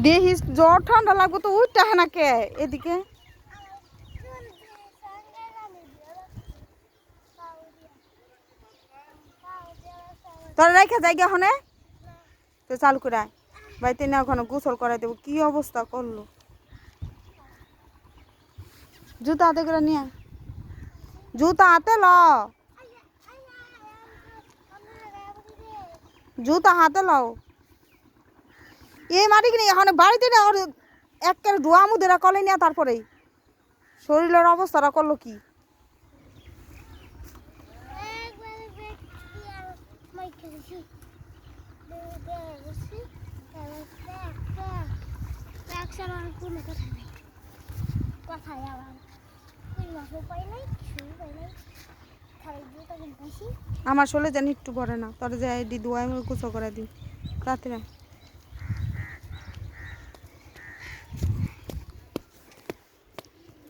দেখিস জ্বর ঠান্ডা লাগবে তো উঠতে হয় না কে এদিকে তোর রেখে জায়গা হনে তো চালু করে বাড়িতে না ওখানে গোসল করাই দেবো কি অবস্থা করলো জুতা হাতে করে নিয়ে জুতা হাতে ল জুতা হাতে লও এই মাটি কিনে এখন বাড়িতে না ওর একের ডোয়া মুদেরা কলে নিয়ে তারপরেই শরীরের অবস্থাটা করলো কি আমার শরীরে জানি একটু ভরে না তোর যে দিদুয়াই গোসল করে দিই রাত্রে